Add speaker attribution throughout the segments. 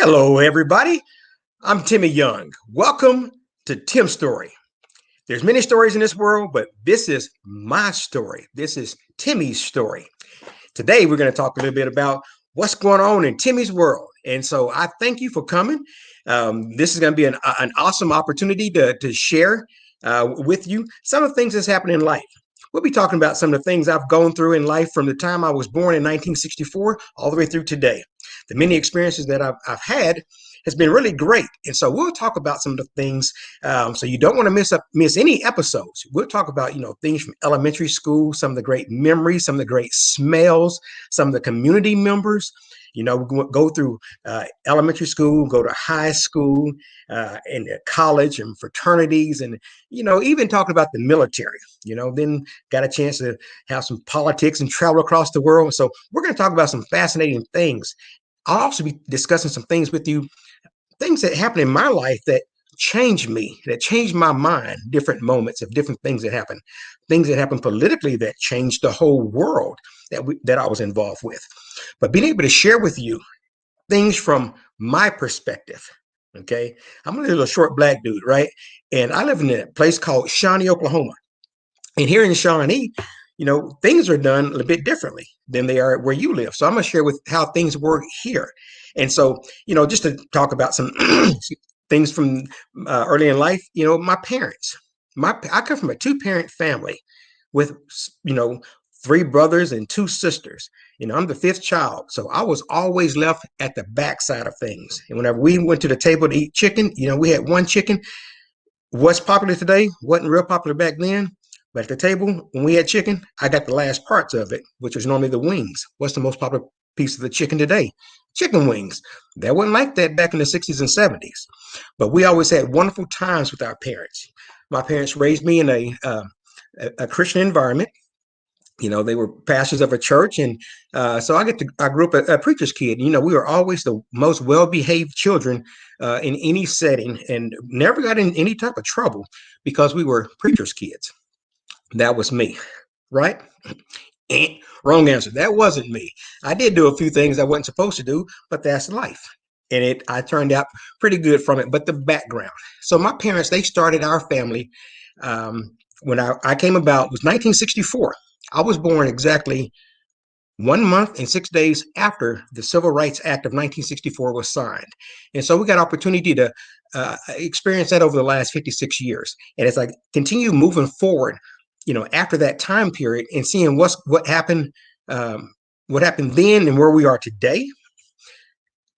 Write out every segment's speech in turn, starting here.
Speaker 1: Hello, everybody. I'm Timmy Young. Welcome to Timstory. There's many stories in this world, but this is my story. This is Timmy's story. Today, we're going to talk a little bit about what's going on in Timmy's world. And so I thank you for coming. This is going to be an awesome opportunity to share with you some of the things that's happening in life. We'll be talking about some of the things I've gone through in life from the time I was born in 1964 all the way through today. The many experiences that I've had has been really great. And so we'll talk about some of the things. So you don't want to miss any episodes. We'll talk about, things from elementary school, some of the great memories, some of the great smells, some of the community members. We go through elementary school, go to high school, and college and fraternities, and, even talking about the military, then got a chance to have some politics and travel across the world. So we're going to talk about some fascinating things. I'll also be discussing some things with you, things that happened in my life that changed me, that changed my mind, different moments of different things that happened politically that changed the whole world that I was involved with. But being able to share with you things from my perspective, okay? I'm a little short black dude, right? And I live in a place called Shawnee, Oklahoma. And here in Shawnee, things are done a little bit differently than they are where you live. So I'm going to share with how things work here. And so, just to talk about some things from early in life, my parents, I come from a two-parent family with, three brothers and two sisters. I'm the fifth child. So I was always left at the backside of things. And whenever we went to the table to eat chicken, we had one chicken. What's popular today wasn't real popular back then. But at the table, when we had chicken, I got the last parts of it, which was normally the wings. What's the most popular piece of the chicken today? Chicken wings. That wasn't like that back in the 60s and 70s. But we always had wonderful times with our parents. My parents raised me in a Christian environment. They were pastors of a church. And so I grew up a preacher's kid. We were always the most well-behaved children in any setting and never got in any type of trouble because we were preacher's kids. That was me, right? Wrong answer. That wasn't me. I did do a few things I wasn't supposed to do, but that's life. And I turned out pretty good from it. But the background. So my parents, they started our family when I came about was 1964. I was born exactly 1 month and 6 days after the Civil Rights Act of 1964 was signed. And so we got opportunity to experience that over the last 56 years. And as I continue moving forward, after that time period and seeing what happened then and where we are today,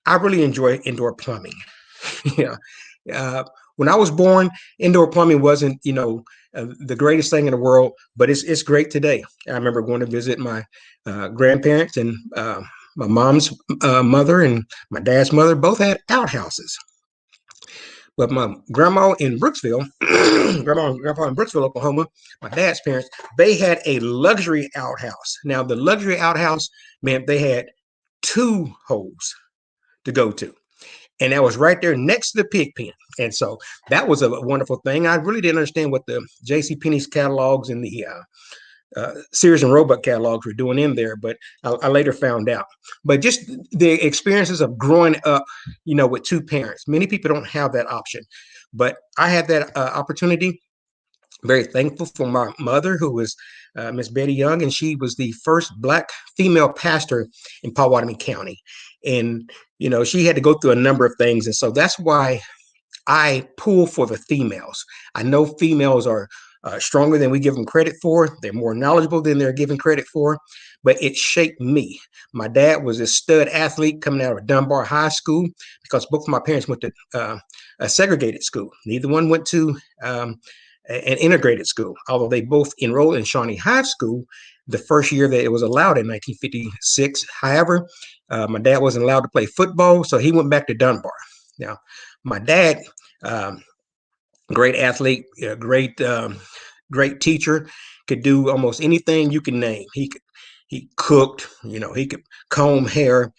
Speaker 1: I really enjoy indoor plumbing. When I was born, indoor plumbing wasn't, the greatest thing in the world, but it's great today. I remember going to visit my grandparents, and my mom's mother and my dad's mother both had outhouses. But my grandma in Brooksville, grandma and grandpa in Brooksville, Oklahoma, my dad's parents, they had a luxury outhouse. Now, the luxury outhouse meant they had two holes to go to. And that was right there next to the pig pen. And so that was a wonderful thing. I really didn't understand what the JCPenney's catalogs and the Sears and Roebuck catalogs were doing in there, but I later found out. But just the experiences of growing up, with two parents. Many people don't have that option, but I had that opportunity. Very thankful for my mother, who was Miss Betty Young, and she was the first Black female pastor in Potawatomi County. And, she had to go through a number of things. And so that's why I pull for the females. I know females are stronger than we give them credit for. They're more knowledgeable than they're given credit for, but it shaped me. My dad was a stud athlete coming out of Dunbar High School because both of my parents went to a segregated school. Neither one went to an integrated school, although they both enrolled in Shawnee High School the first year that it was allowed in 1956. However, my dad wasn't allowed to play football, so he went back to Dunbar. Now, my dad, great athlete, great teacher, could do almost anything you can name. He cooked, he could comb hair,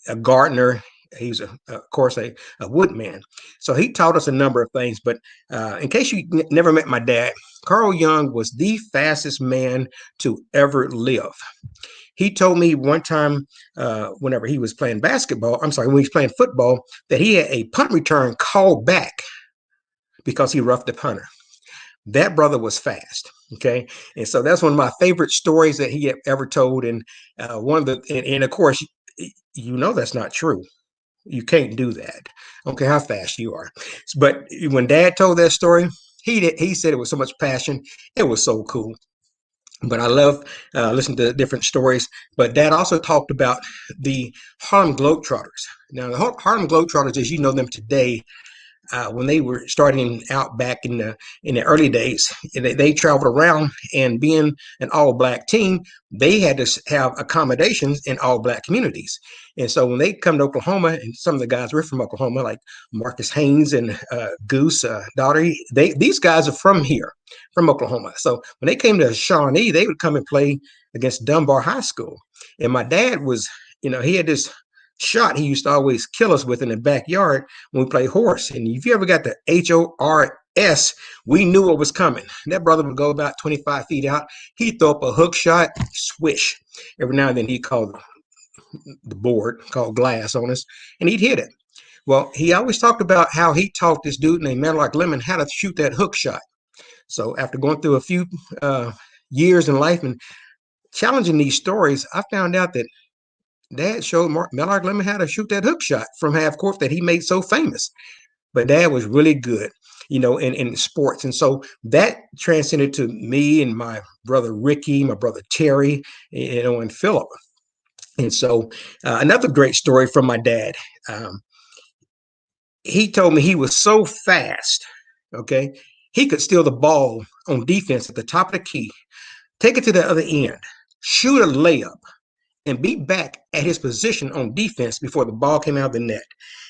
Speaker 1: a gardener. He's, of course, a woodman. So he taught us a number of things. But in case you never met my dad, Carl Young was the fastest man to ever live. he told me one time, whenever he was playing basketball, I'm sorry, when he was playing football, that he had a punt return called back because he roughed the punter. That brother was fast. Okay. And so that's one of my favorite stories that he ever told. And one of the, and of course, that's not true. You can't do that. I don't care how fast you are. But when Dad told that story, he said it with so much passion. It was so cool. But I love listening to different stories. But Dad also talked about the Harlem Globetrotters. Now, the Harlem Globetrotters, as you know them today, when they were starting out back in the early days, they traveled around, and being an all black team, they had to have accommodations in all black communities. And so when they come to Oklahoma, and some of the guys were from Oklahoma, like Marcus Haynes and Goose Daugherty, these guys are from here, from Oklahoma. So when they came to Shawnee, they would come and play against Dunbar High School. And my dad was, he had this shot he used to always kill us with in the backyard when we play horse. And if you ever got the HORS, we knew what was coming. That brother would go about 25 feet out. He'd throw up a hook shot, swish. Every now and then he'd call the board, called glass on us, and he'd hit it. Well, he always talked about how he taught this dude named Medlock Lemon how to shoot that hook shot. So after going through a few years in life and challenging these stories, I found out that Dad showed Medlock Lemon how to shoot that hook shot from half court that he made so famous. But Dad was really good, in sports. And so that transcended to me and my brother Ricky, my brother Terry, and Philip. And so another great story from my dad. He told me he was so fast, okay, he could steal the ball on defense at the top of the key, take it to the other end, shoot a layup, and be back at his position on defense before the ball came out of the net.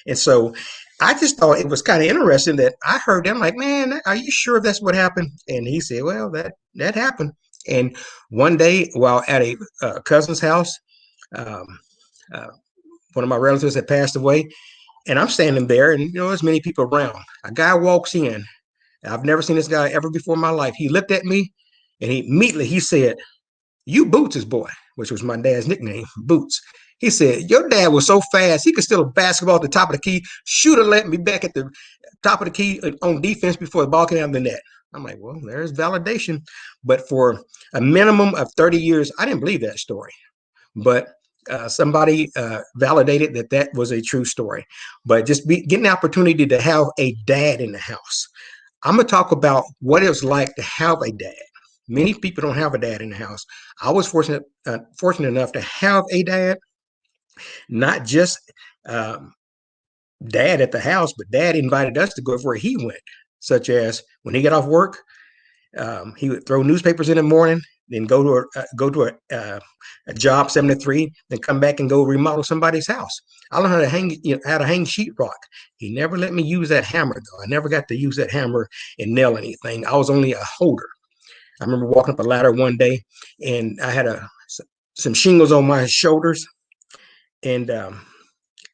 Speaker 1: And so I just thought it was kind of interesting that I heard them like, man, are you sure that's what happened? And he said, well, that happened. And one day while at a cousin's house, um, uh, one of my relatives had passed away, and I'm standing there, and there's many people around. A guy walks in. I've never seen this guy ever before in my life. He looked at me, and he said, "You Boots' boy," which was my dad's nickname, Boots. He said, "Your dad was so fast, he could steal a basketball at the top of the key, shoot a let me back at the top of the key on defense before the ball came out of the net." I'm like, well, there's validation. But for a minimum of 30 years, I didn't believe that story. But somebody validated that was a true story. But just getting the opportunity to have a dad in the house. I'm going to talk about what it was like to have a dad. Many people don't have a dad in the house. I was fortunate enough to have a dad, not just dad at the house, but dad invited us to go where he went, such as when he got off work, he would throw newspapers in the morning, then go to a job 7 to 3, then come back and go remodel somebody's house. I learned how to hang sheetrock. He never let me use that hammer though. I never got to use that hammer and nail anything. I was only a holder. I remember walking up a ladder one day, and I had some shingles on my shoulders, and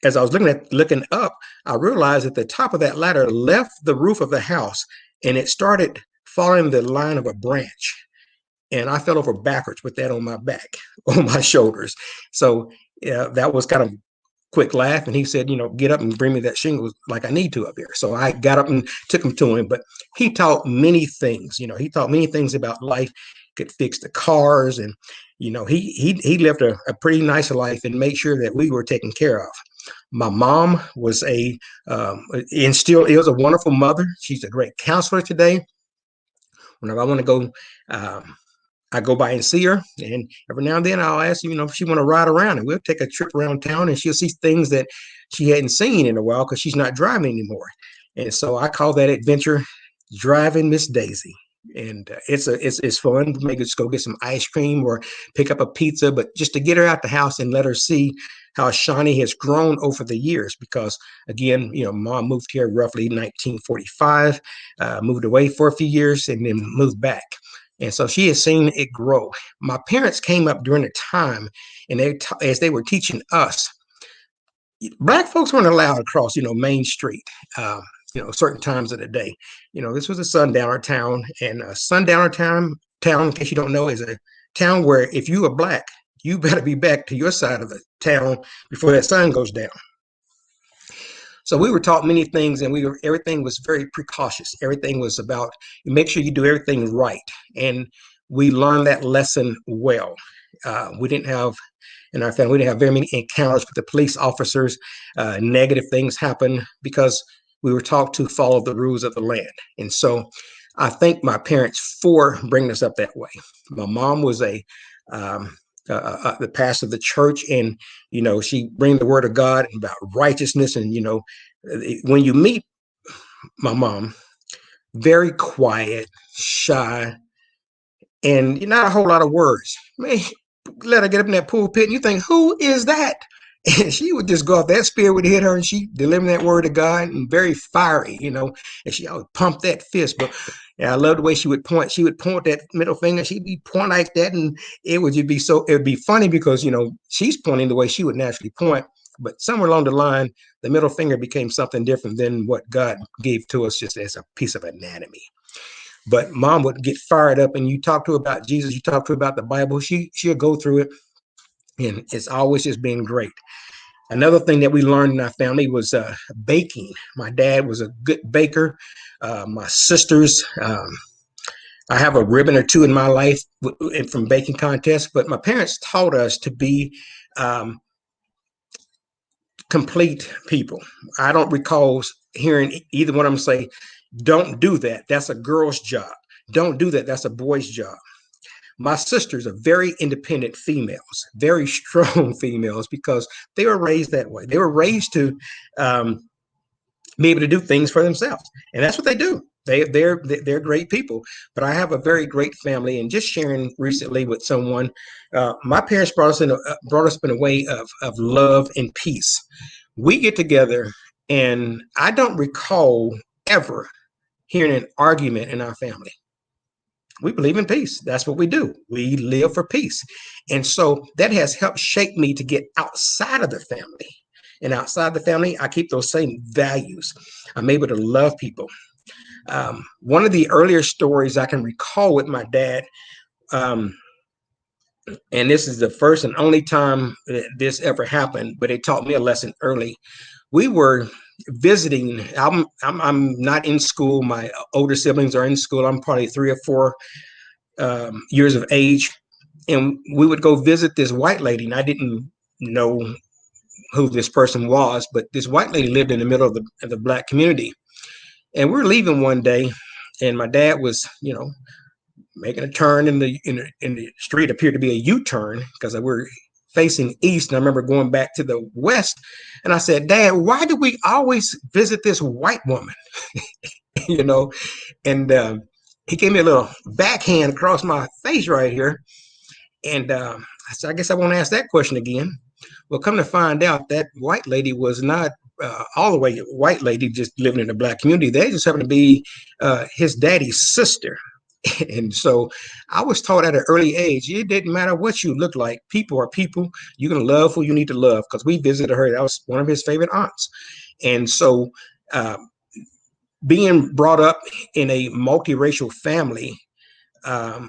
Speaker 1: as I was looking up, I realized that the top of that ladder left the roof of the house, and it started following the line of a branch. And I fell over backwards with that on my back, on my shoulders. So that was kind of quick laugh. And he said, get up and bring me that shingle like I need to up here. So I got up and took him to him. But he taught many things. He taught many things about life. Could fix the cars, and he lived a pretty nice life and made sure that we were taken care of. My mom was and still is a wonderful mother. She's a great counselor today. Whenever I want to go, I go by and see her, and every now and then I'll ask her, if she want to ride around, and we'll take a trip around town, and she'll see things that she hadn't seen in a while because she's not driving anymore. And so I call that adventure driving Miss Daisy. And it's fun. Maybe just go get some ice cream or pick up a pizza, but just to get her out the house and let her see how Shawnee has grown over the years. Because again, Mom moved here roughly 1945, moved away for a few years, and then moved back. And so she has seen it grow. My parents came up during a time, and as they were teaching us, Black folks weren't allowed across, Main Street, certain times of the day. This was a sundowner town, and a sundowner town, in case you don't know, is a town where if you were Black, You better be back to your side of the town before that sun goes down. So we were taught many things, and everything was very precautious. Everything was about make sure you do everything right, and we learned that lesson well. We didn't have in our family, we didn't have very many encounters with the police officers. Negative things happen because we were taught to follow the rules of the land, and so I thank my parents for bringing us up that way. My mom was um, the pastor of the church, and she bring the word of God about righteousness, and when you meet my mom, very quiet, shy, and not a whole lot of words. Man, let her get up in that pulpit, and you think, who is that? And she would just go off. That spirit would hit her, and she delivered that word of God, and very fiery, and she always pumped that fist. But I love the way she would point. She would point that middle finger. She'd be pointing like that, and it would just be so. It would be funny because she's pointing the way she would naturally point, but somewhere along the line, the middle finger became something different than what God gave to us, just as a piece of anatomy. But mom would get fired up, and you talk to her about Jesus, you talk to her about the Bible, she'll go through it, and it's always just been great. Another thing that we learned in our family was baking. My dad was a good baker. My sisters, I have a ribbon or two in my life from baking contests, but my parents taught us to be um, complete people. I don't recall hearing either one of them say, don't do that. That's a girl's job. Don't do that. That's a boy's job. My sisters are very independent females, very strong females, because they were raised that way. They were raised to be able to do things for themselves, and that's what they do. They're great people. But I have a very great family, and just sharing recently with someone, my parents brought us in a way of love and peace. We get together, and I don't recall ever hearing an argument in our family. We believe in peace. That's what we do. We live for peace. And so that has helped shape me to get outside of the family. And outside the family, I keep those same values. I'm able to love people. One of the earlier stories I can recall with my dad, and this is the first and only time that this ever happened, but it taught me a lesson early. We were visiting. I'm not in school. My older siblings are in school. I'm probably 3 or 4 years of age, and we would go visit this white lady, and I didn't know who this person was, but this white lady lived in the middle of the black community. And we were leaving one day, and my dad was, making a turn in the street, appeared to be a U-turn because we were facing east. And I remember going back to the west, and I said, Dad, why do we always visit this white woman? you know, and he gave me a little backhand across my face right here. And I said, I guess I won't ask that question again. Well, come to find out, that white lady was not all the way white lady just living in the black community. They just happened to be his daddy's sister. And so I was taught at an early age, it didn't matter what you look like. People are people. You're going to love who you need to love, because we visited her. That was one of his favorite aunts. And so being brought up in a multiracial family, I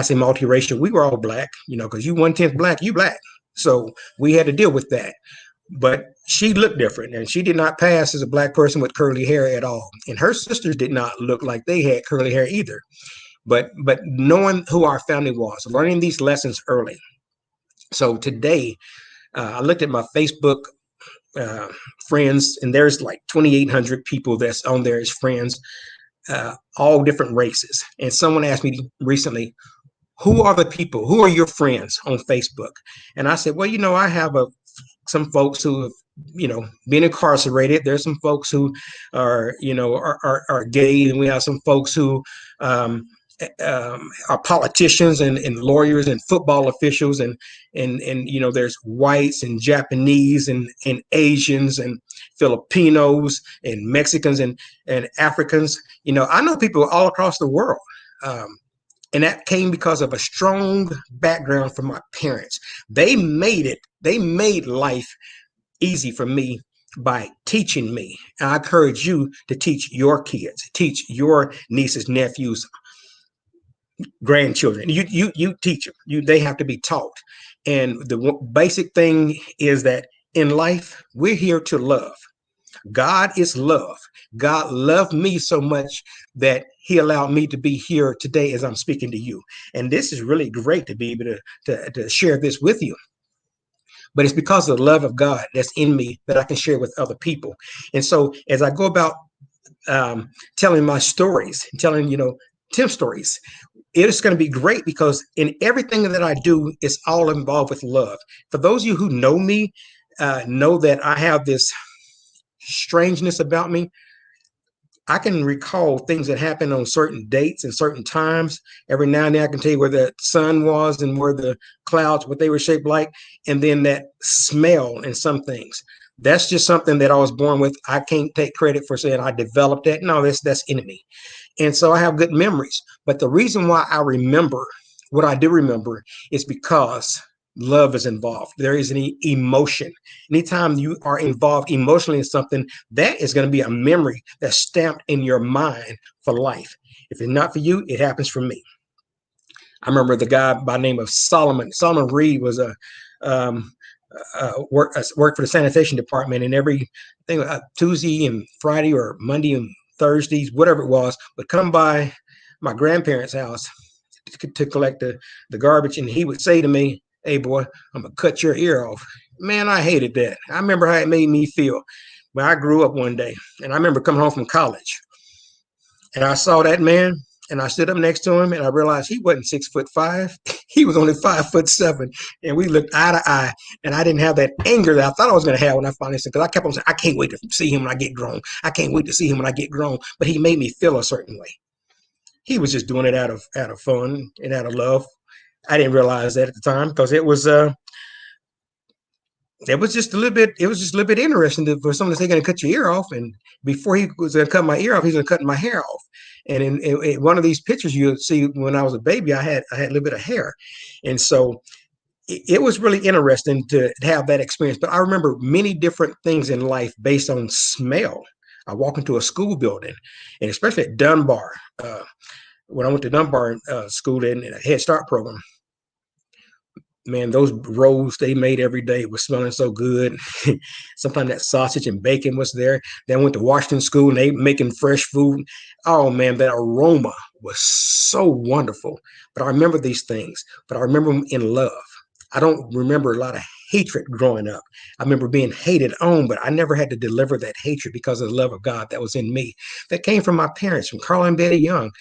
Speaker 1: say multiracial, we were all black, because you 1/10 black, you black. So we had to deal with that. But she looked different, and she did not pass as a black person with curly hair at all. And her sisters did not look like they had curly hair either. But knowing who our family was, learning these lessons early. So today, I looked at my Facebook uh, friends, and there's like 2,800 people that's on there as friends, all different races. And someone asked me recently, who are the people? Who are your friends on Facebook? And I said, well, I have some folks who have, been incarcerated. There's some folks who are, are gay, and we have some folks who are politicians and lawyers and football officials, and there's whites and Japanese and Asians and Filipinos and Mexicans and Africans. I know people all across the world. And that came because of a strong background from my parents. They made life easy for me by teaching me. And I encourage you to teach your kids, teach your nieces, nephews, grandchildren. You teach them. They have to be taught. And the basic thing is that in life, we're here to love. God is love. God loved me so much that he allowed me to be here today as I'm speaking to you. And this is really great to be able to share this with you. But it's because of the love of God that's in me that I can share with other people. And so as I go about telling my stories, telling, Tim stories, it is going to be great because in everything that I do, it's all involved with love. For those of you who know me, know that I have this strangeness about me. I can recall things that happened on certain dates and certain times. Every now and then I can tell you where the sun was and where the clouds, what they were shaped like, and then that smell and some things. That's just something that I was born with. I can't take credit for saying I developed that. No, that's in me. And so I have good memories. But the reason why I remember what I do remember is because love is involved. There is an emotion. Anytime you are involved emotionally in something, that is going to be a memory that's stamped in your mind for life. If it's not for you, it happens for me. I remember the guy by the name of Solomon. Solomon Reed was worked for the sanitation department, and every thing Tuesday and Friday or Monday and Thursdays, whatever it was, would come by my grandparents' house to collect the garbage, and he would say to me, "Hey boy, I'm gonna cut your ear off." Man, I hated that. I remember how it made me feel when I grew up one day, and I remember coming home from college, and I saw that man, and I stood up next to him, and I realized he wasn't 6'5". He was only 5'7", and we looked eye to eye. And I didn't have that anger that I thought I was going to have when I finally said, because I kept on saying, "I can't wait to see him when I get grown. I can't wait to see him when I get grown." But he made me feel a certain way. He was just doing it out of fun and out of love. I didn't realize that at the time because it was just a little bit. It was just a little bit interesting for someone to say, "Going to cut your ear off," and before he was going to cut my ear off, he's going to cut my hair off. And in one of these pictures you'll see, when I was a baby, I had a little bit of hair, and so it was really interesting to have that experience. But I remember many different things in life based on smell. I walk into a school building, and especially at Dunbar, when I went to Dunbar school in a Head Start program. Man, those rolls they made every day was smelling so good. Sometimes that sausage and bacon was there. Then I went to Washington school and they making fresh food. Oh man, that aroma was so wonderful. But I remember these things, but I remember them in love. I don't remember a lot of hatred growing up. I remember being hated on, but I never had to deliver that hatred because of the love of God that was in me. That came from my parents, from Carl and Betty Young,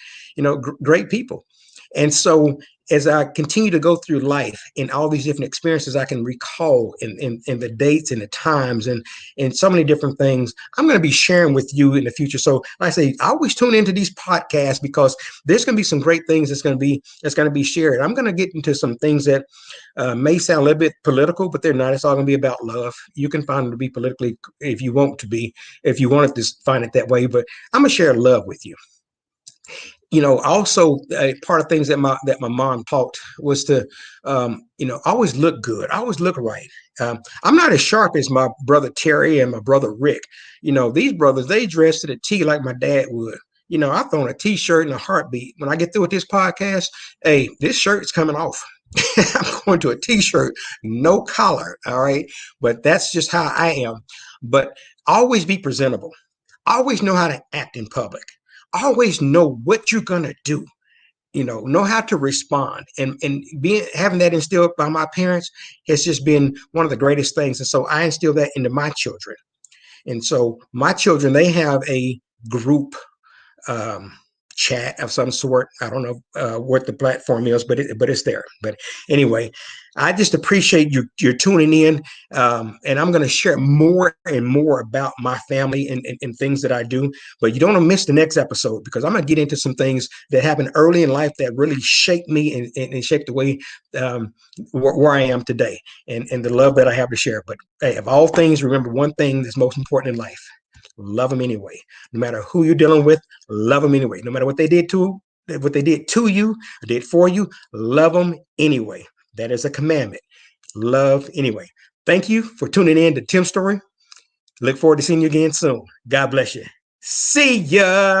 Speaker 1: great people. And so as I continue to go through life in all these different experiences, I can recall in the dates and the times and so many different things I'm going to be sharing with you in the future. So like I say, I always tune into these podcasts because there's going to be some great things that's going to be shared. I'm going to get into some things that may sound a little bit political, but they're not. It's all going to be about love. You can find it to be politically if you want to find it that way, but I'm going to share love with you. Also part of things that my mom taught was to, always look good, always look right. I'm not as sharp as my brother Terry and my brother Rick. These brothers, they dress to the T like my dad would. I throw on a T-shirt in a heartbeat. When I get through with this podcast, hey, this shirt is coming off. I'm going to a T-shirt, no collar. All right. But that's just how I am. But always be presentable. Always know how to act in public. Always know what you're going to do, know how to respond, and having that instilled by my parents has just been one of the greatest things. And so I instill that into my children. And so my children, they have a group chat of some sort. I don't know what the platform is, but it's there. But anyway, I just appreciate you tuning in, and I'm going to share more and more about my family and things that I do. But you don't want to miss the next episode because I'm going to get into some things that happened early in life that really shaped me and shaped the way where I am today and the love that I have to share. But hey, of all things, remember one thing that's most important in life. Love them anyway. No matter who you're dealing with, love them anyway. No matter what they did to you or did for you, love them anyway. That is a commandment. Love anyway. Thank you for tuning in to Timstory. Look forward to seeing you again soon. God bless you. See ya.